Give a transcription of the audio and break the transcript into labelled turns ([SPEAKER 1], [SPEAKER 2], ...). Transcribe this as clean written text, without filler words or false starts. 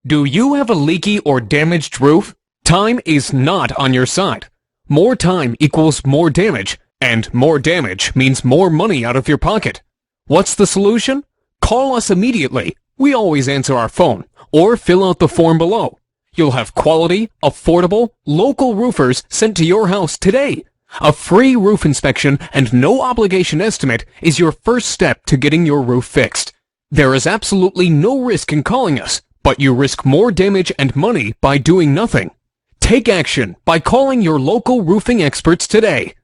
[SPEAKER 1] Do you have a leaky or damaged roof? Time is not on your side. More time equals more damage, and more damage means more money out of your pocket. What's the solution? Call us immediately. We always answer our phone, or fill out the form below. You'll have quality, affordable, local roofers sent to your house today. A free roof inspection and no obligation estimate is your first step to getting your roof fixed. There is absolutely no risk in calling us, but you risk more damage and money by doing nothing. Take action by calling your local roofing experts today.